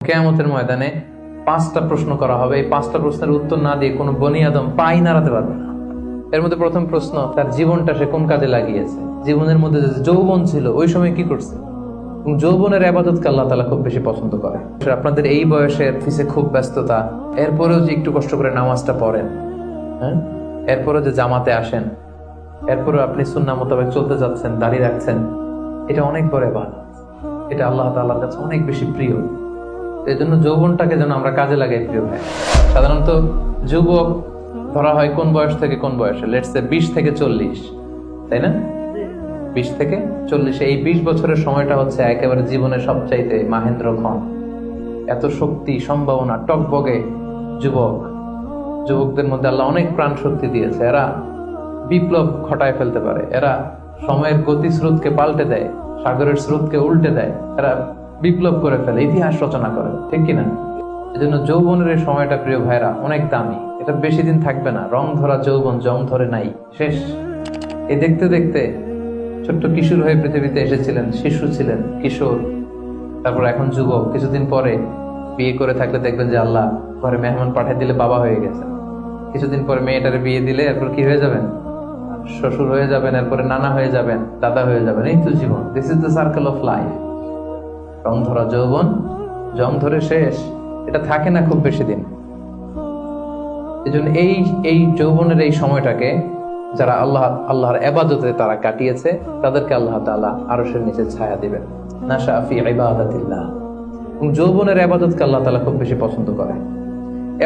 কিয়ামতের ময়দানে 5টা প্রশ্ন করা হবে। এই 5টা প্রশ্নের উত্তর না দিয়ে কোনো বনি আদম পাই নাড়াতে পারবে না। এর মধ্যে প্রথম প্রশ্ন, তার জীবনটা সে কোন কাজে লাগিয়েছে। জীবনের মধ্যে যে যৌবন ছিল ওই সময় কি করছে। এবং যৌবনের ইবাদতকে আল্লাহ তাআলা খুব বেশি পছন্দ করে। আপনাদের এই বয়সের অফিসে খুব ব্যস্ততা, এরপরেও যে একটু কষ্ট করে নামাজটা পড়েন, হ্যাঁ, এরপরেও যে জামাতে আসেন, এরপরেও আপনি সুন্নাহ মোতাবেক চলতে যাচ্ছেন, দাঁড়িয়ে রাখছেন, এটা অনেক বড় ইবাদত। এটা আল্লাহ তাআলার কাছে অনেক বেশি প্রিয়। এই জন্য যৌবনটাকে যেন আমরা কাজে লাগাই। প্রিয় ভাই, সাধারণত যুবক ধরা হয় কোন বয়স থেকে কোন বয়সে, লেটস সে 20 থেকে 40, তাই না? 20 থেকে 40, এই 20 বছরের সময়টা হচ্ছে একেবারে জীবনের সবচাইতে মাহেন্দ্র ক্ষণ। এত শক্তি, সম্ভাবনা, টকবগে যুবকদের মধ্যে আল্লাহ অনেক প্রাণ শক্তি দিয়েছে। এরা বিপ্লব ঘটায় ফেলতে পারে, এরা সময়ের গতি স্রোতকে পাল্টে দেয়, সাগরের স্রোতকে উল্টে দেয়, এরা বিপ্লব করে ফেলে, ইতিহাস রচনা করে, ঠিক কিনা? এই জন্য যৌবনের এই সময়টা প্রিয় ভাইরা অনেক দামি। এটা বেশি দিন থাকবে না। রং ধরা যৌবন জং ধরে নাই, শেষ। এই দেখতে দেখতে ছোট্ট কিশোর হয়ে পৃথিবীতে এসেছিলেন, শিশু ছিলেন, কিশোর, তারপর এখন যুবক। কিছুদিন পরে বিয়ে করে থাকলে দেখবেন যে আল্লাহ ঘরে মেহমান পাঠিয়ে দিলে বাবা হয়ে গেছেন। কিছুদিন পরে মেয়েটারে বিয়ে দিলে এরপর কি হয়ে যাবেন? শ্বশুর হয়ে যাবেন, এরপরে নানা হয়ে যাবেন, দাদা হয়ে যাবেন। এই তো জীবন, this is the circle of life. রং ধরা যৌবন জং ধরে শেষ, এটা থাকে না খুব বেশি দিন। এই জন্য এই যৌবনের এই সময়টাকে যারা আল্লাহর ইবাদতে তারা কাটিয়েছে, তাদেরকে আল্লাহ তাআলা আরশের নিচে ছায়া দিবেন। নাশা ফি ইবাদাতিল্লাহ। এবং যৌবনের ইবাদতকে আল্লাহ তাআলা খুব বেশি পছন্দ করে।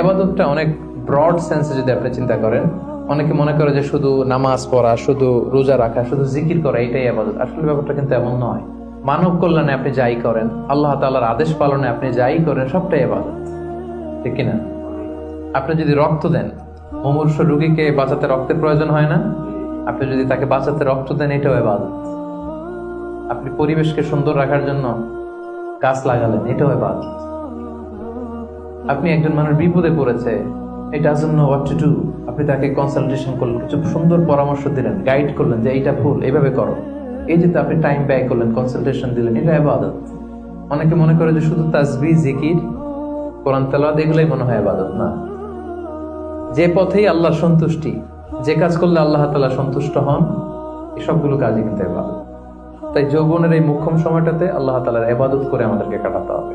ইবাদতটা অনেক ব্রড সেন্সে যদি আপনি চিন্তা করেন, অনেকে মনে করে যে শুধু নামাজ পড়া, শুধু রোজা রাখা, শুধু জিকির করা এটাই ইবাদত। আসলে ব্যাপারটা কিন্তু এমন নয়। মানব কল্যাণে আপনি যাই করেন, আল্লাহ তাআলার আদেশ পালনে আপনি যাই করেন, সবটাই ইবাদত, ঠিক কিনা? আপনি যদি রক্ত দেন, মুমূর্ষু রোগীকে বাঁচাতে রক্তের প্রয়োজন হয় না? আপনি যদি তাকে বাঁচাতে রক্ত দেন, এটাও ইবাদত। আপনি পরিবেশকে সুন্দর রাখার জন্য গাছ লাগালেন, এটাও ইবাদত। আপনি একজন মানুষ বিপদে পড়েছে, he doesn't know what to do, আপনি তাকে কনসালটেশন করলেন, কিছু সুন্দর পরামর্শ দিলেন, গাইড করলেন যে এইটা ভুল, এইভাবে করো। এই যে আপনি টাইম ব্যয় করলেন, কনসালটেশন দিলেন, এটা ইবাদত। অনেকে মনে করে যে শুধু তাসবিহ, জিকির, কোরআন তেলাওয়াত এগুলাই মনে হয় ইবাদত। না, যে পথেই আল্লাহর সন্তুষ্টি, যে কাজ করলে আল্লাহ তাআলা সন্তুষ্ট হন, এই সবগুলো কাজই কিন্তু ইবাদত। তাই যৌবনের এই মুখ্যম সময়টাতে আল্লাহ তাআলার ইবাদত করে আমাদেরকে কাটাতে হবে।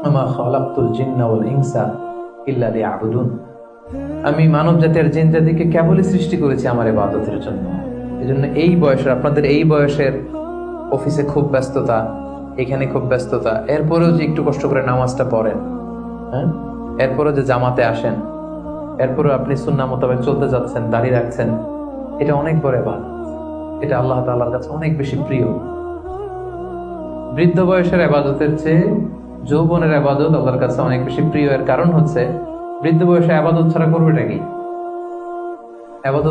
আমা খালাকতুল জিন্না ওয়াল ইনসা ইল্লা লিয়াবুদুন। আমি মানব জাতির জিন জাতিকে কেবলই সৃষ্টি করেছি আমার ইবাদতের জন্য। এজন্য এই বয়সের, আপনাদের এই বয়সের অফিসে খুব ব্যস্ততা, এখানে খুব ব্যস্ততা, এরপরেও যে একটু কষ্ট করে নামাজটা পড়েন, হ্যাঁ, এরপরেও যে জামাতে আসেন, এরপরেও আপনি সুন্নাহ মোতাবেক চলতে যাচ্ছেন, দাঁড়িয়ে রাখছেন, এটা অনেক বড় ইবাদত। এটা আল্লাহ তাআলার কাছে অনেক বেশি প্রিয়। বৃদ্ধ বয়সের ইবাদতের চেয়ে যৌবনের ইবাদত আল্লাহর কাছে অনেক বেশি প্রিয়। এর কারণ হচ্ছে, বৃদ্ধ বয়সে ইবাদত ছাড়া করবেটা কি? ইবাদত